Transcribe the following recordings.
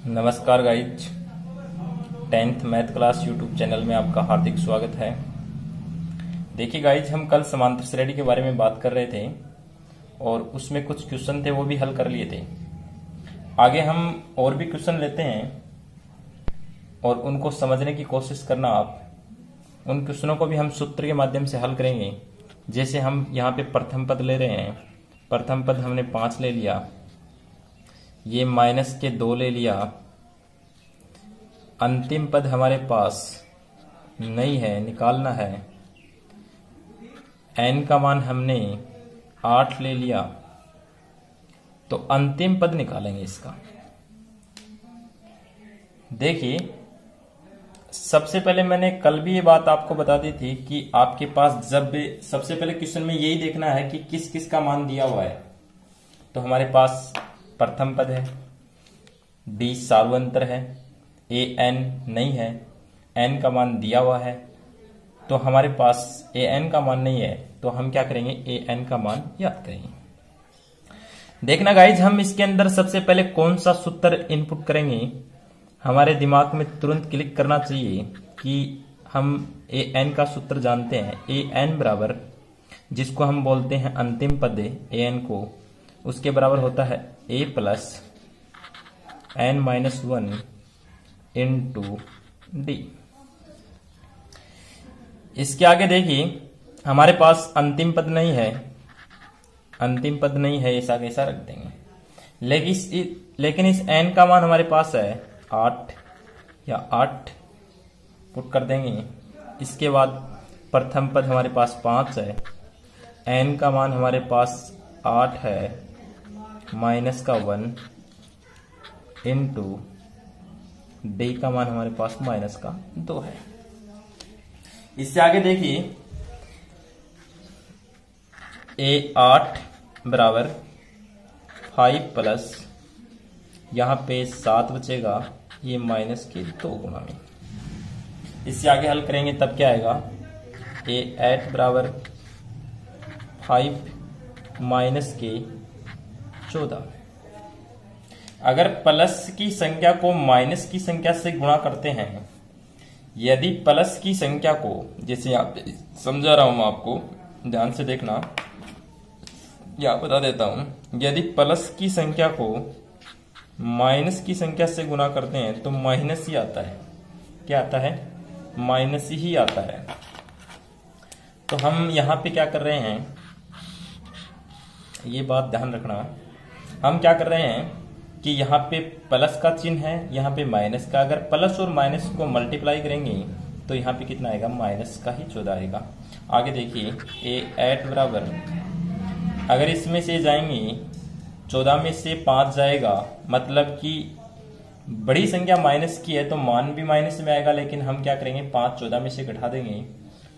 नमस्कार guys, 10th math class YouTube channel में आपका हार्दिक स्वागत है। देखिए गाइज, हम कल समांतर श्रेणी के बारे में बात कर रहे थे और उसमें कुछ क्वेश्चन थे वो भी हल कर लिए थे। आगे हम और भी क्वेश्चन लेते हैं और उनको समझने की कोशिश करना आप। उन क्वेश्चनों को भी हम सूत्र के माध्यम से हल करेंगे। जैसे हम यहाँ पे प्रथम पद ले रहे हैं, प्रथम पद हमने 5 ले लिया, ये माइनस के 2 ले लिया, अंतिम पद हमारे पास नहीं है, निकालना है। n का मान हमने 8 ले लिया, तो अंतिम पद निकालेंगे इसका। देखिए, सबसे पहले मैंने कल भी ये बात आपको बता दी थी कि आपके पास जब सबसे पहले क्वेश्चन में यही देखना है कि किस किस का मान दिया हुआ है। तो हमारे पास प्रथम पद है, d सार्वंतर है, an नहीं है, n का मान दिया हुआ है, तो हमारे पास an का मान नहीं है, तो हम क्या करेंगे, an का मान याद करेंगे। देखना गाइज, हम इसके अंदर सबसे पहले कौन सा सूत्र इनपुट करेंगे, हमारे दिमाग में तुरंत क्लिक करना चाहिए कि हम an का सूत्र जानते हैं। an बराबर, जिसको हम बोलते हैं अंतिम पद an को, उसके बराबर होता है a plus n-1 into D. इसके आगे देखिए, हमारे पास अंतिम पद नहीं है, अंतिम पद नहीं है, ऐसा कैसा रख देंगे। लेकिन इस n का मान हमारे पास है 8 या 8 पुट कर देंगे। इसके बाद प्रथम पद हमारे पास 5 है, n का मान हमारे पास 8 है, माइनस का 1 इंटू डी का मान हमारे पास माइनस का 2 है। इससे आगे देखिए, a8 बराबर 5 प्लस, यहां पे 7 बचेगा, ये माइनस के 2 गुना में। इससे आगे हल करेंगे तब क्या आएगा, a8 बराबर 5 माइनस के 14। अगर प्लस की संख्या को माइनस की संख्या से गुणा करते हैं, यदि प्लस की संख्या को, जैसे आप समझा रहा हूं आपको, ध्यान से देखना, या बता देता हूं, यदि प्लस की संख्या को माइनस की संख्या से गुणा करते हैं तो माइनस ही आता है। क्या आता है, माइनस ही आता है। तो हम यहां पे क्या कर रहे हैं, ये बात ध्यान रखना, हम क्या कर रहे हैं कि यहाँ पे प्लस का चिन्ह है, यहाँ पे माइनस का। अगर प्लस और माइनस को मल्टीप्लाई करेंगे तो यहाँ पे कितना आएगा, माइनस का ही 14 आएगा। आगे देखिए, a8 बराबर, अगर इसमें से जाएंगे 14 में से 5 जाएगा, मतलब कि बड़ी संख्या माइनस की है तो मान भी माइनस में आएगा। लेकिन हम क्या करेंगे, 5 14 में से घटा देंगे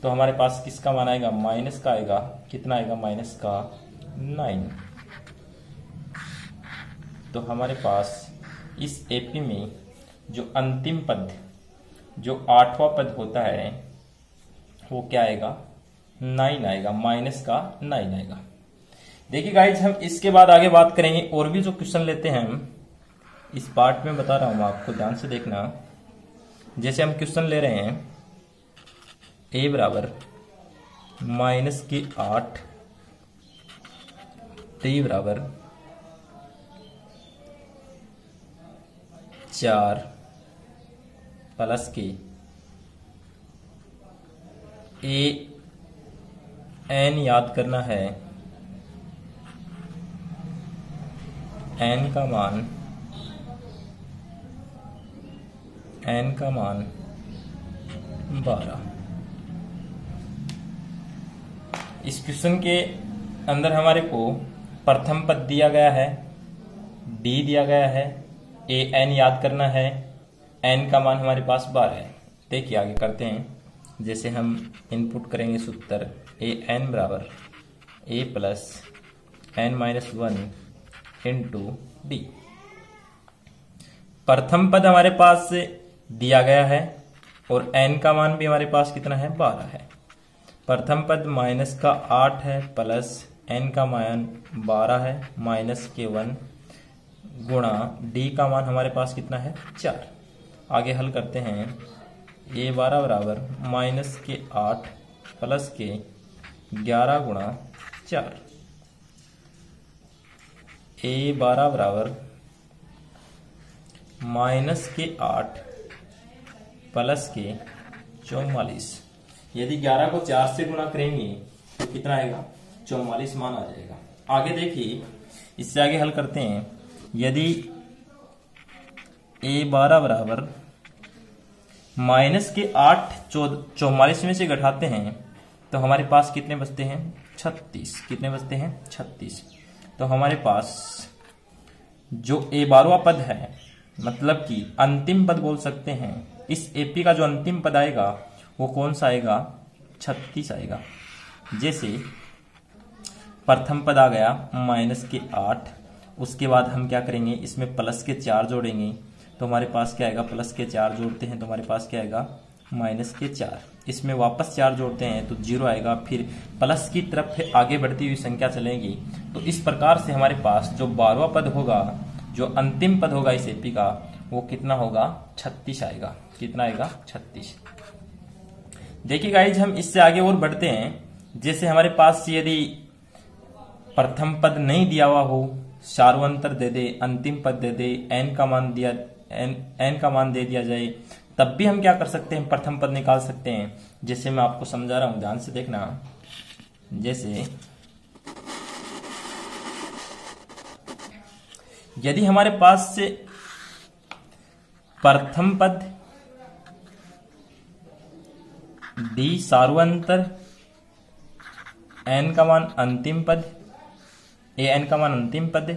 तो हमारे पास किसका मान आएगा, माइनस का आएगा। कितना आएगा, माइनस का 9। तो हमारे पास इस एपी में जो अंतिम पद, जो 8वां पद होता है, वो क्या आएगा, 9 आएगा, माइनस का 9 आएगा। देखिए गाइज, हम इसके बाद आगे बात करेंगे। और भी जो क्वेश्चन लेते हैं हम इस पार्ट में बता रहा हूं आपको, ध्यान से देखना। जैसे हम क्वेश्चन ले रहे हैं, a बराबर माइनस के 8, t बराबर 4 प्लस के n याद करना है, n का मान 12। इस क्वेश्चन के अंदर हमारे को प्रथम पद दिया गया है, d दिया गया है, an याद करना है, n का मान हमारे पास 12 है। देखिए आगे करते हैं। जैसे हम इनपुट करेंगे सूत्र, an बराबर a plus n-1 into D. प्रथम पद हमारे पास दिया गया है और n का मान भी हमारे पास कितना है, 12 है। प्रथम पद माइनस का 8 है, प्लस n का मान 12 है, माइनस के 1 गुणा डी का मान हमारे पास कितना है 4। आगे हल करते हैं। a12 बराबर माइनस के 8 प्लस के 11 गुणा 4। a12 बराबर माइनस के 8 प्लस के 44। यदि 11 को 4 से गुणा करेंगे तो कितना आएगा 44 मान आ जाएगा। आगे देखिए, इससे आगे हल करते हैं। यदि a12 बराबर माइनस के 8 44 में से घटाते हैं तो हमारे पास कितने बचते हैं 36। कितने बचते हैं 36। तो हमारे पास जो a12वां पद है, मतलब कि अंतिम पद बोल सकते हैं, इस एपी का जो अंतिम पद आएगा वो कौन सा आएगा 36 आएगा। जैसे प्रथम पद आ गया माइनस के 8, उसके बाद हम क्या करेंगे इसमें प्लस के 4 जोड़ेंगे तो हमारे पास क्या आएगा, प्लस के 4 जोड़ते हैं तो हमारे पास क्या आएगा माइनस के 4। इसमें वापस 4 जोड़ते हैं तो 0 आएगा। फिर प्लस की तरफ आगे बढ़ती हुई संख्या चलेगी। तो इस प्रकार से हमारे पास जो 12वां पद होगा, जो अंतिम पद होगा इस एपी का, वो कितना होगा 36 आएगा। कितना आएगा 36। देखिए गाइज, हम इससे आगे और बढ़ते हैं। जैसे हमारे पास यदि प्रथम पद नहीं दिया हुआ हो, सार्वंतर दे दे, अंतिम पद दे दे, एन का मान दे दिया जाए, तब भी हम क्या कर सकते हैं प्रथम पद निकाल सकते हैं। जैसे मैं आपको समझा रहा हूं, ध्यान से देखना। जैसे यदि हमारे पास से प्रथम पद डी सार्वंतर, एन का मान अंतिम पद, एन का मान अंतिम पद,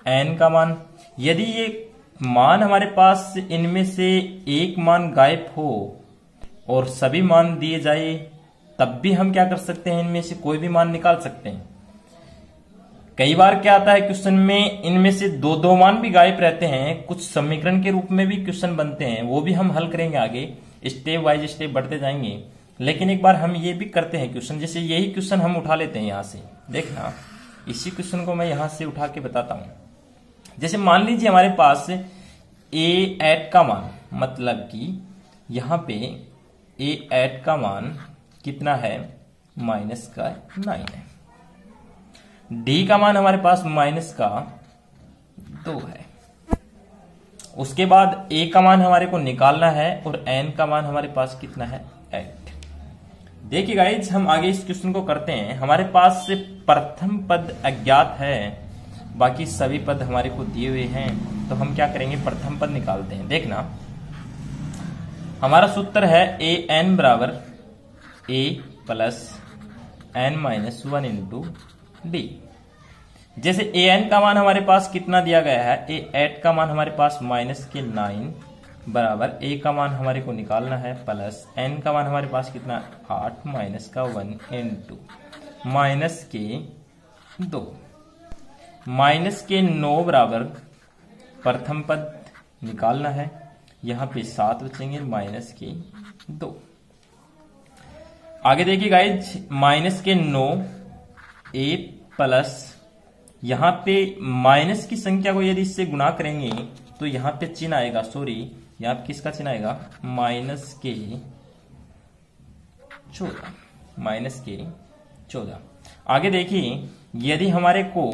एन का मान, यदि ये मान हमारे पास इनमें से एक मान गायब हो और सभी मान दिए जाए, तब भी हम क्या कर सकते हैं, इनमें से कोई भी मान निकाल सकते हैं। कई बार क्या आता है क्वेश्चन में, इनमें से दो मान भी गायब रहते हैं, कुछ समीकरण के रूप में भी क्वेश्चन बनते हैं, वो भी हम हल करेंगे आगे, स्टेप वाइज स्टेप बढ़ते जाएंगे। लेकिन एक बार हम ये भी करते हैं क्वेश्चन, जैसे यही क्वेश्चन हम उठा लेते हैं यहां से। देखना, इसी क्वेश्चन को मैं यहां से उठा के बताता हूं। जैसे मान लीजिए हमारे पास a8 का मान, मतलब कि यहां पे a8 का मान कितना है माइनस का 9 है। d का मान हमारे पास माइनस का 2 है। उसके बाद a का मान हमारे को निकालना है और n का मान हमारे पास कितना है 8। देखिए गाइज, हम आगे इस क्वेश्चन को करते हैं। हमारे पास से प्रथम पद अज्ञात है, बाकी सभी पद हमारे को दिए हुए हैं, तो हम क्या करेंगे प्रथम पद निकालते हैं। देखना, हमारा सूत्र है an बराबर a plus n minus 1 into D. जैसे an का मान हमारे पास कितना दिया गया है, a8 का मान हमारे पास माइनस के 9 बराबर a का मान हमारे को निकालना है प्लस n का मान हमारे पास कितना 8 माइनस का 1 इंटू माइनस के 2, माइनस के 9 बराबर प्रथम पद निकालना है। यहां पे 7 बचेंगे माइनस के 2। आगे देखिए गाइज, माइनस के 9 a प्लस, यहां पे माइनस की संख्या को यदि इससे गुणा करेंगे तो यहां पे चिन्ह आएगा, यहां पे किसका चिन्ह आएगा माइनस के 14, माइनस के 14। आगे देखिए, यदि हमारे को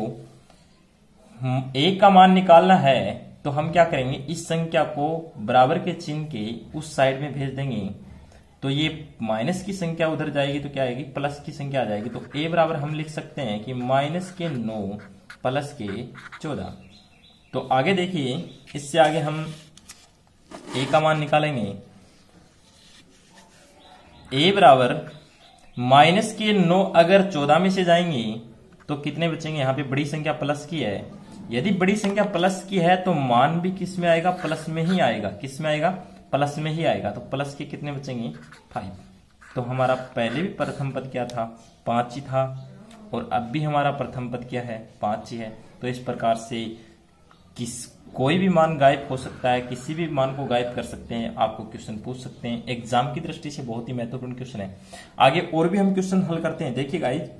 a का मान निकालना है तो हम क्या करेंगे, इस संख्या को बराबर के चिन्ह के उस साइड में भेज देंगे, तो ये माइनस की संख्या उधर जाएगी तो क्या आएगी प्लस की संख्या आ जाएगी। तो a बराबर हम लिख सकते हैं कि माइनस के 9 प्लस के 14। तो आगे देखिए, इससे आगे हम a का मान निकालेंगे। a बराबर माइनस के 9 अगर 14 में से जाएंगे तो कितने बचेंगे, यहाँ पे बड़ी संख्या प्लस की है। यदि बड़ी संख्या प्लस की है तो मान भी किस में आएगा, प्लस में ही आएगा। किस में आएगा, प्लस में ही आएगा। तो प्लस के कितने बचेंगे 5। तो हमारा पहले भी प्रथम पद क्या था 5 ही था, और अब भी हमारा प्रथम पद क्या है 5 ही है। तो इस प्रकार से कोई भी मान गायब हो सकता है, किसी भी मान को गायब कर सकते हैं। आपको क्वेश्चन पूछ सकते हैं, एग्जाम की दृष्टि से बहुत ही महत्वपूर्ण क्वेश्चन है। आगे और भी हम क्वेश्चन हल करते हैं। देखिए गाइज,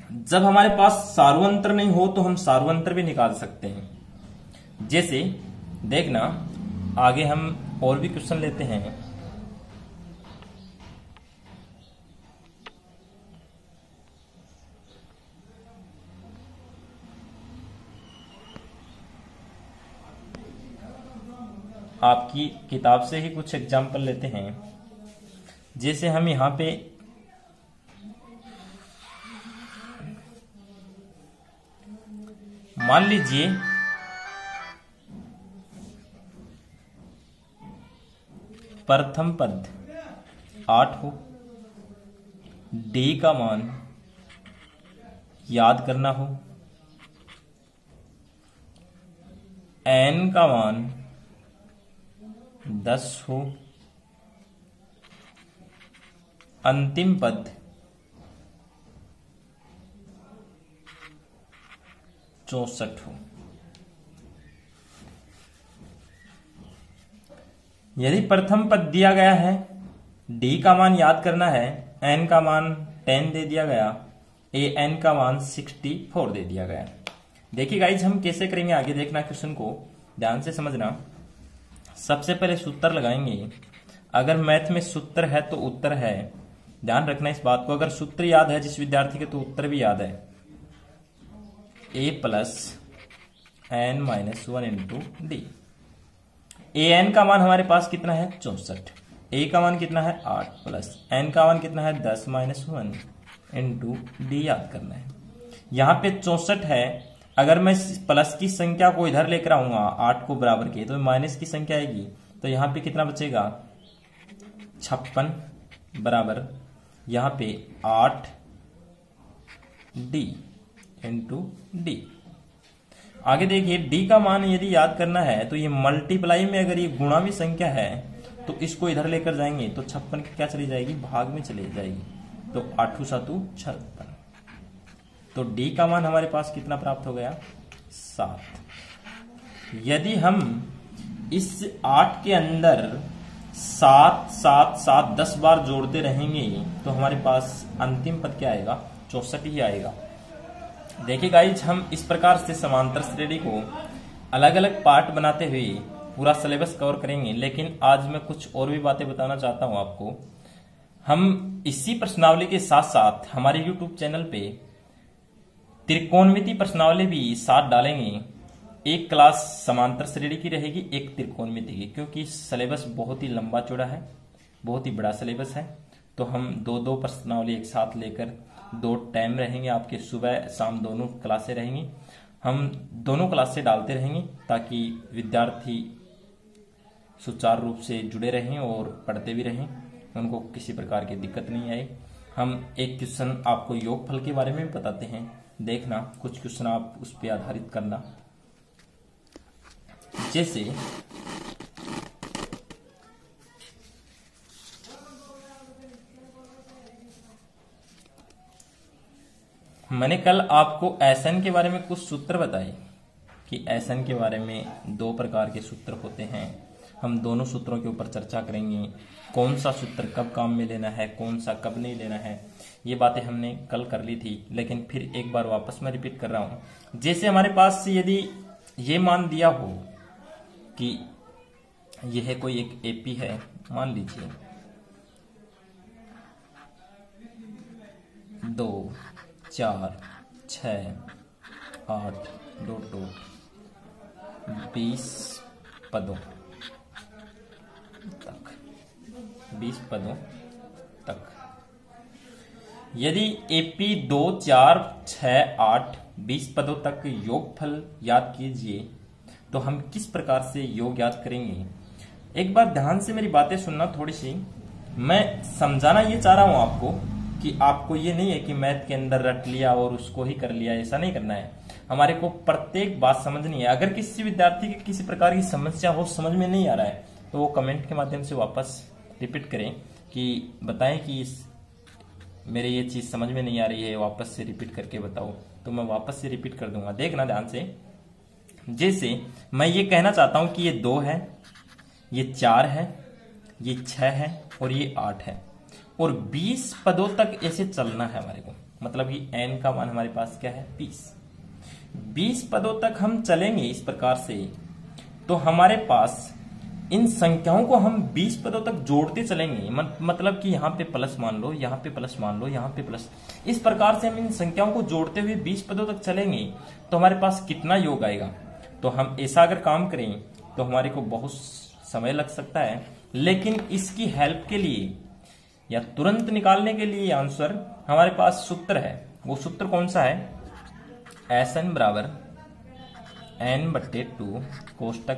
जब हमारे पास सार्वंतर नहीं हो तो हम सार्वंतर भी निकाल सकते हैं। जैसे देखना, आगे हम और भी क्वेश्चन लेते हैं। आपकी किताब से ही कुछ एग्जाम्पल लेते हैं। जैसे हम यहां पे मान लीजिए प्रथम पद 8 हो, डी का मान याद करना हो, एन का मान 10 हो, अंतिम पद 64 हो। यदि प्रथम पद दिया गया है, डी का मान याद करना है, एन का मान 10 दे दिया गया, ए एन का मान 64 दे दिया गया। देखिए गाइज हम कैसे करेंगे, आगे देखना, क्वेश्चन को ध्यान से समझना। सबसे पहले सूत्र लगाएंगे। अगर मैथ में सूत्र है तो उत्तर है, ध्यान रखना इस बात को। अगर सूत्र याद है जिस विद्यार्थी के तो उत्तर भी याद है। A plus n minus 1 into d. A n का मान हमारे पास कितना है 64, ए का मान कितना है 8 प्लस एन का मान कितना है 10 माइनस 1 इंटू डी याद करना है। यहां पे 64 है, अगर मैं प्लस की संख्या को इधर लेकर आऊंगा 8 को बराबर के, तो माइनस की संख्या आएगी, तो यहां पे कितना बचेगा 56 बराबर यहां पे 8 डी इंटू डी। आगे देखिए डी का मान यदि याद करना है तो ये मल्टीप्लाई में अगर ये गुणा भी संख्या है तो इसको इधर लेकर जाएंगे तो 56 की क्या चली जाएगी, भाग में चली जाएगी, तो 8 7 56। तो डी का मान हमारे पास कितना प्राप्त हो गया 7। यदि हम इस 8 के अंदर 7 7 7 10 बार जोड़ते रहेंगे तो हमारे पास अंतिम पद क्या आएगा 64 ही आएगा। देखिए गाइज हम इस प्रकार से समांतर श्रेणी को अलग अलग पार्ट बनाते हुए पूरा सिलेबस कवर करेंगे, लेकिन आज मैं कुछ और भी बातें बताना चाहता हूं आपको। हम इसी प्रश्नावली के साथ साथ हमारे YouTube चैनल पे त्रिकोणमिति प्रश्नावली भी साथ डालेंगे। एक क्लास समांतर श्रेणी की रहेगी, एक त्रिकोणमिति की, क्योंकि सिलेबस बहुत ही लंबा चौड़ा है, बहुत ही बड़ा सिलेबस है। तो हम दो प्रश्नावली एक साथ लेकर 2 टाइम रहेंगे, आपके सुबह शाम दोनों क्लासें रहेंगी। हम दोनों क्लासें डालते रहेंगे ताकि विद्यार्थी सुचारू रूप से जुड़े रहें और पढ़ते भी रहें, उनको किसी प्रकार की दिक्कत नहीं आए। हम एक क्वेश्चन आपको योगफल के बारे में भी बताते हैं, देखना कुछ क्वेश्चन आप उस पर आधारित करना। जैसे मैंने कल आपको एसएन के बारे में कुछ सूत्र बताए कि एसएन के बारे में 2 प्रकार के सूत्र होते हैं। हम दोनों सूत्रों के ऊपर चर्चा करेंगे, कौन सा सूत्र कब काम में लेना है, कौन सा कब नहीं लेना है। ये बातें हमने कल कर ली थी, लेकिन फिर एक बार वापस मैं रिपीट कर रहा हूं। जैसे हमारे पास यदि ये मान दिया हो कि यह कोई एक एपी है, मान लीजिए 2 4 6 8 20 पदों तक, 20 पदों तक। यदि एपी 2 4 6 8 20 पदों तक योगफल याद कीजिए तो हम किस प्रकार से योग याद करेंगे। एक बार ध्यान से मेरी बातें सुनना थोड़ी सी, मैं समझाना ये चाह रहा हूं आपको कि आपको ये नहीं है कि मैथ के अंदर रट लिया और उसको ही कर लिया, ऐसा नहीं करना है। हमारे को प्रत्येक बात समझनी है। अगर किसी विद्यार्थी की किसी प्रकार की समस्या हो, समझ में नहीं आ रहा है, तो वो कमेंट के माध्यम से वापस रिपीट करें कि बताएं कि मेरे ये चीज समझ में नहीं आ रही है, वापस से रिपीट करके बताओ, तो मैं वापस से रिपीट कर दूंगा। देखना ध्यान से। जैसे मैं ये कहना चाहता हूं कि ये 2 है, ये 4 है, ये 6 है और ये 8 है, और 20 पदों तक ऐसे चलना है हमारे को। मतलब कि n का मान हमारे पास क्या है 20 पदों तक हम चलेंगे इस प्रकार से। तो हमारे पास इन संख्याओं को हम 20 पदों तक जोड़ते चलेंगे। मतलब कि यहाँ पे प्लस मान लो, यहाँ पे प्लस मान लो, यहाँ पे प्लस, इस प्रकार से हम इन संख्याओं को जोड़ते हुए 20 पदों तक चलेंगे तो हमारे पास कितना योग आएगा। तो हम ऐसा अगर काम करें तो हमारे को बहुत समय लग सकता है, लेकिन इसकी हेल्प के लिए या तुरंत निकालने के लिए आंसर हमारे पास सूत्र है। वो सूत्र कौन सा है? Sn बराबर n/2 कोष्टक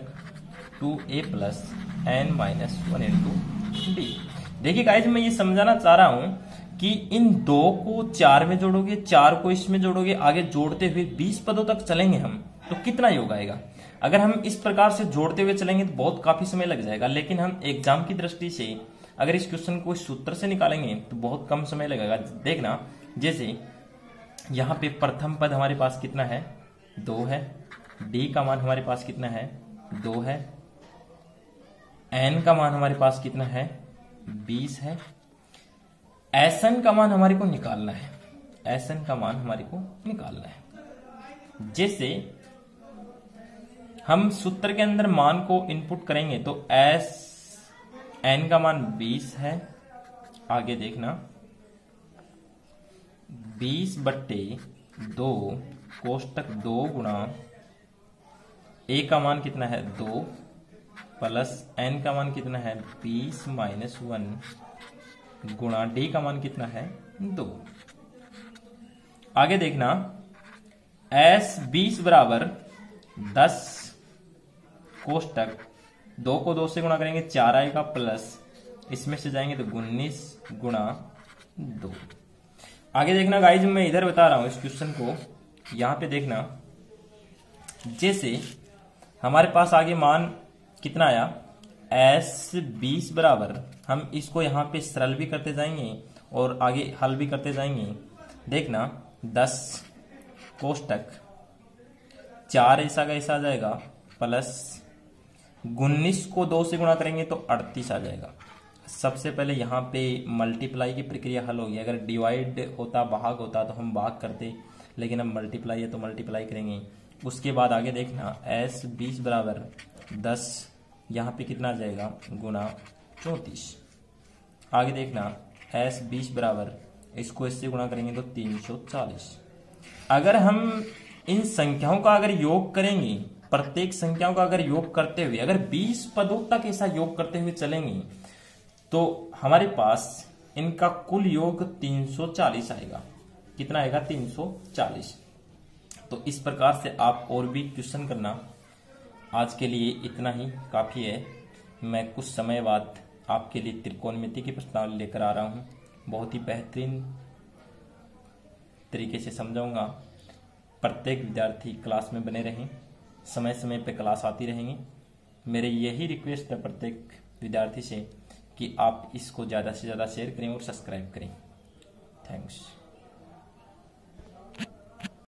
2a plus n minus 1 into D. देखिए गाइज, मैं ये समझाना चाह रहा हूं कि इन 2 को 4 में जोड़ोगे, 4 को इसमें जोड़ोगे, आगे जोड़ते हुए 20 पदों तक चलेंगे हम, तो कितना योग आएगा। अगर हम इस प्रकार से जोड़ते हुए चलेंगे तो बहुत काफी समय लग जाएगा, लेकिन हम एग्जाम की दृष्टि से अगर इस क्वेश्चन को इस सूत्र से निकालेंगे तो बहुत कम समय लगेगा। देखना, जैसे यहाँ पे प्रथम पद हमारे पास कितना है? 2 है। डी का मान हमारे पास कितना है? 2 है। एन का मान हमारे पास कितना है? 20 है। एसएन का मान हमारे को निकालना है। एसएन का मान हमारे को निकालना है। जैसे हम सूत्र के अंदर मान को इनपुट करेंगे तो एस एन का मान 20 है। आगे देखना, 20/2 कोष्टक 2 गुणा ए का मान कितना है? 2 प्लस एन का मान कितना है? 20 माइनस 1 गुणा डी का मान कितना है? 2। आगे देखना, एस 20 बराबर 10 कोष्टक 2 को 2 से गुणा करेंगे 4 आएगा, प्लस इसमें से जाएंगे तो 19 गुणा 2। आगे देखना गाइज, मैं इधर बता रहा हूं इस क्वेश्चन को, यहां पे देखना, जैसे हमारे पास आगे मान कितना आया? एस 20 बराबर, हम इसको यहां पे सरल भी करते जाएंगे और आगे हल भी करते जाएंगे। देखना, 10 कोष्टक 4 ऐसा का ऐसा आ जाएगा, प्लस 19 को 2 से गुणा करेंगे तो 38 आ जाएगा। सबसे पहले यहाँ पे मल्टीप्लाई की प्रक्रिया हल होगी। अगर डिवाइड होता, भाग होता तो हम भाग करते, लेकिन अब मल्टीप्लाई है तो मल्टीप्लाई करेंगे। उसके बाद आगे देखना, एस 20 बराबर 10, यहाँ पे कितना आ जाएगा? गुना 34। आगे देखना, एस 20 बराबर, इसको इससे गुणा करेंगे तो 340। अगर हम इन संख्याओं का अगर योग करेंगे, प्रत्येक संख्याओं का अगर योग करते हुए अगर 20 पदों तक ऐसा योग करते हुए चलेंगे तो हमारे पास इनका कुल योग 340 आएगा। कितना आएगा? 340। तो इस प्रकार से आप और भी क्वेश्चन करना। आज के लिए इतना ही काफी है। मैं कुछ समय बाद आपके लिए त्रिकोणमिति की प्रश्नावली लेकर आ रहा हूं। बहुत ही बेहतरीन तरीके से समझाऊंगा। प्रत्येक विद्यार्थी क्लास में बने रहें, समय समय पे क्लास आती रहेंगी। मेरे यही रिक्वेस्ट है प्रत्येक विद्यार्थी से कि आप इसको ज़्यादा से ज़्यादा शेयर करें और सब्सक्राइब करें। थैंक्स।